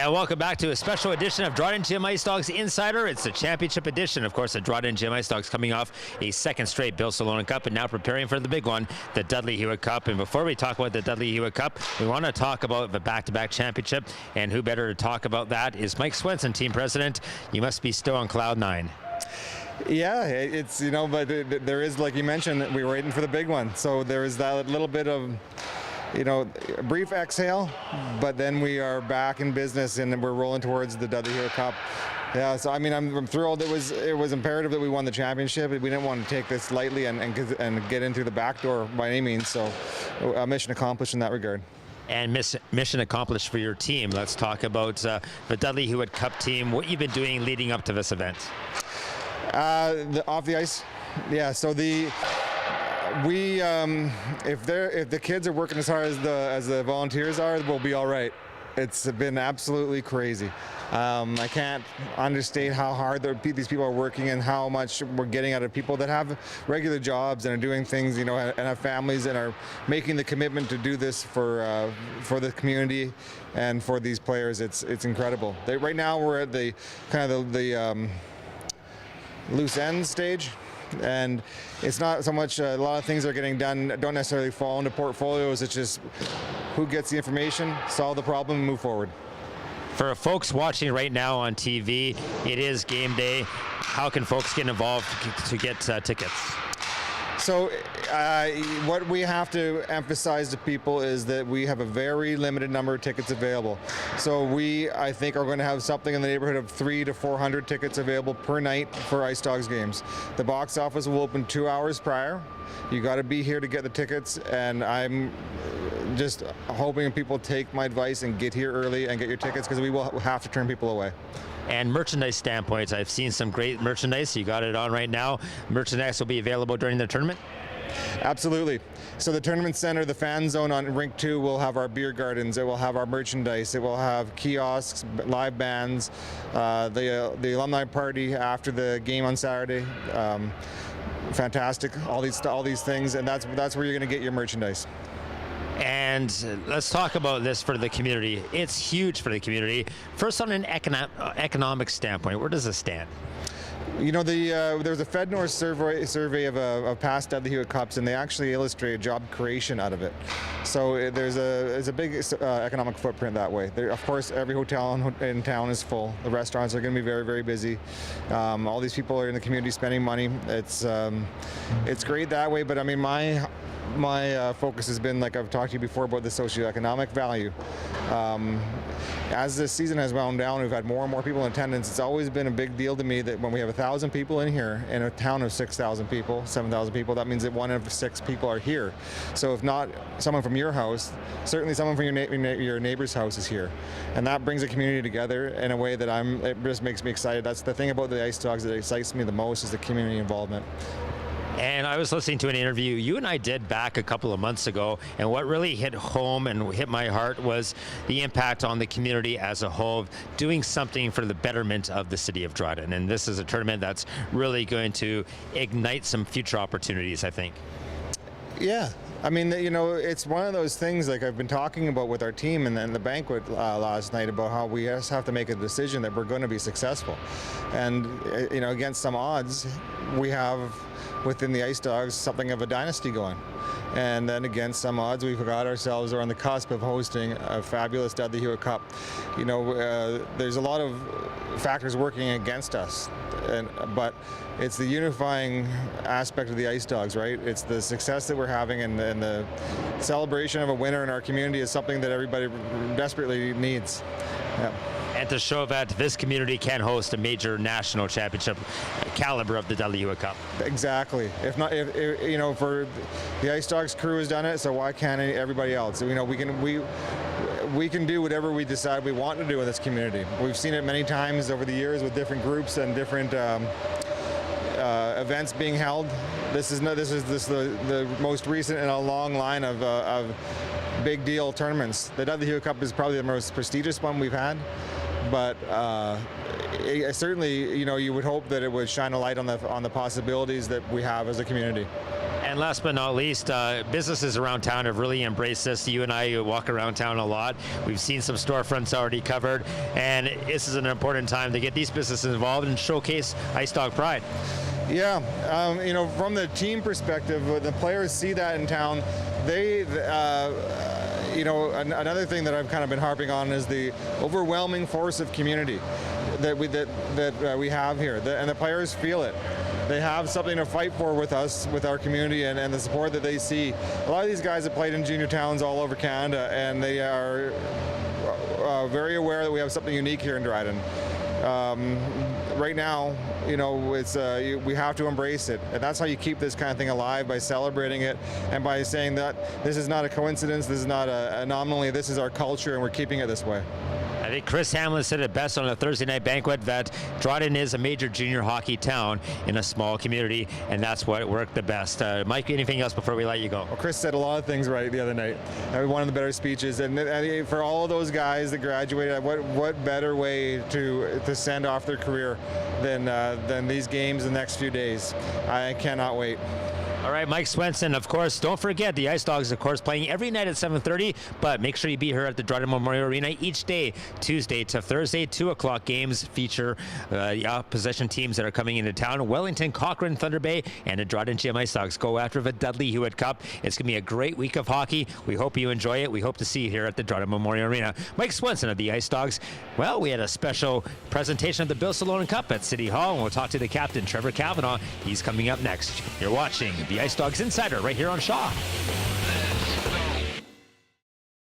And welcome back to a special edition of Dryden Gym Ice Dogs Insider. It's the championship edition. Of course, the Dryden Gym Ice Dogs coming off a second straight Bill Salonen Cup and now preparing for the big one, the Dudley Hewitt Cup. And before we talk about the Dudley Hewitt Cup, we want to talk about the back-to-back championship. And who better to talk about that is Mike Sveinson, team president. You must be still on cloud nine. Yeah, it's, but there is, like you mentioned, we were waiting for the big one. So there is that little bit of, a brief exhale, but then we are back in business and we're rolling towards the Dudley Hewitt Cup. Yeah, so I'm thrilled. It was imperative that we won the championship. We didn't want to take this lightly and get in through the back door by any means. So, mission accomplished in that regard. And mission accomplished for your team. Let's talk about the Dudley Hewitt Cup team. What you've been doing leading up to this event? Off the ice, yeah. So if the kids are working as hard as the volunteers are, we'll be all right. It's been absolutely crazy. I can't understate how hard these people are working and how much we're getting out of people that have regular jobs and are doing things, and have families and are making the commitment to do this for the community and for these players. It's incredible. Right now we're at the kind of the loose end stage. And it's not so much a lot of things that are getting done don't necessarily fall into portfolios. It's just who gets the information, solve the problem, and move forward. For folks watching right now on TV, it is game day. How can folks get involved to get tickets? So what we have to emphasize to people is that we have a very limited number of tickets available. So I think, are going to have something in the neighborhood of 300 to 400 tickets available per night for Ice Dogs games. The box office will open 2 hours prior. You got to be here to get the tickets, and I'm just hoping people take my advice and get here early and get your tickets, because we will have to turn people away. And merchandise standpoints, I've seen some great merchandise. You got it on right now. Merchandise will be available during the tournament? Absolutely. So the tournament center, the fan zone on Rink 2 will have our beer gardens. It will have our merchandise. It will have kiosks, live bands, the alumni party after the game on Saturday. Fantastic. All these things, and that's where you're going to get your merchandise. And let's talk about this for the community. It's huge for the community. First, on an economic standpoint, where does this stand? There's a FedNorth survey of past Dudley Hewitt Cups, and they actually illustrate job creation out of it. So there's a big economic footprint that way. Of course, every hotel in town is full. The restaurants are going to be very, very busy. All these people are in the community spending money. It's great that way, but I mean, my focus has been, like I've talked to you before, about the socioeconomic value. As this season has wound down, we've had more and more people in attendance. It's always been a big deal to me that when we have 1,000 people in here in a town of 6,000 people, 7,000 people, that means that 1 of 6 people are here. So if not someone from your house, certainly someone from your neighbor's house is here. And that brings a community together in a way that it just makes me excited. That's the thing about the Ice Dogs that excites me the most, is the community involvement. And I was listening to an interview you and I did back a couple of months ago, and what really hit home and hit my heart was the impact on the community as a whole, doing something for the betterment of the city of Dryden. And this is a tournament that's really going to ignite some future opportunities, I think. Yeah. I mean, it's one of those things, like I've been talking about with our team and the banquet last night, about how we just have to make a decision that we're going to be successful. And, against some odds, we have within the Ice Dogs something of a dynasty going. And then against some odds, we forgot ourselves, are on the cusp of hosting a fabulous Dudley Hewitt Cup. There's a lot of factors working against us, but it's the unifying aspect of the Ice Dogs, right? It's the success that we're having, and the celebration of a winner in our community is something that everybody desperately needs. Yeah. And to show that this community can host a major national championship caliber of the Dudley Hewitt Cup. Exactly. If for the Ice Dogs crew has done it, so why can't everybody else? We can do whatever we decide we want to do in this community. We've seen it many times over the years with different groups and different events being held. This is the most recent in a long line of big deal tournaments. The Dudley Hewitt Cup is probably the most prestigious one we've had, but certainly, you would hope that it would shine a light on the possibilities that we have as a community. And last but not least, businesses around town have really embraced this. You and I walk around town a lot. We've seen some storefronts already covered, and this is an important time to get these businesses involved and showcase Ice Dog pride. Yeah, from the team perspective, the players see that in town. They, another thing that I've kind of been harping on is the overwhelming force of community that we have here, and the players feel it. They have something to fight for with us, with our community, and the support that they see. A lot of these guys have played in junior towns all over Canada, and they are very aware that we have something unique here in Dryden. Right now, we have to embrace it, and that's how you keep this kind of thing alive, by celebrating it and by saying that this is not a coincidence, this is not an anomaly, this is our culture, and we're keeping it this way. I think Chris Hamlin said it best on a Thursday night banquet, that Dryden is a major junior hockey town in a small community, and that's what worked the best. Mike, anything else before we let you go? Well, Chris said a lot of things right the other night. One of the better speeches, and for all of those guys that graduated, what better way to send off their career than these games in the next few days. I cannot wait. All right, Mike Sveinson, of course, don't forget the Ice Dogs, of course, playing every night at 7:30, but make sure you be here at the Dryden Memorial Arena each day, Tuesday to Thursday. 2 o'clock games feature the opposition teams that are coming into town: Wellington, Cochrane, Thunder Bay, and the Dryden GM Ice Dogs go after the Dudley Hewitt Cup. It's going to be a great week of hockey. We hope you enjoy it. We hope to see you here at the Dryden Memorial Arena. Mike Sveinson of the Ice Dogs. Well, we had a special presentation of the Bill Salonen Cup at City Hall, and we'll talk to the captain, Trevor Kavanaugh. He's coming up next. You're watching the Ice Dogs Insider right here on Shaw.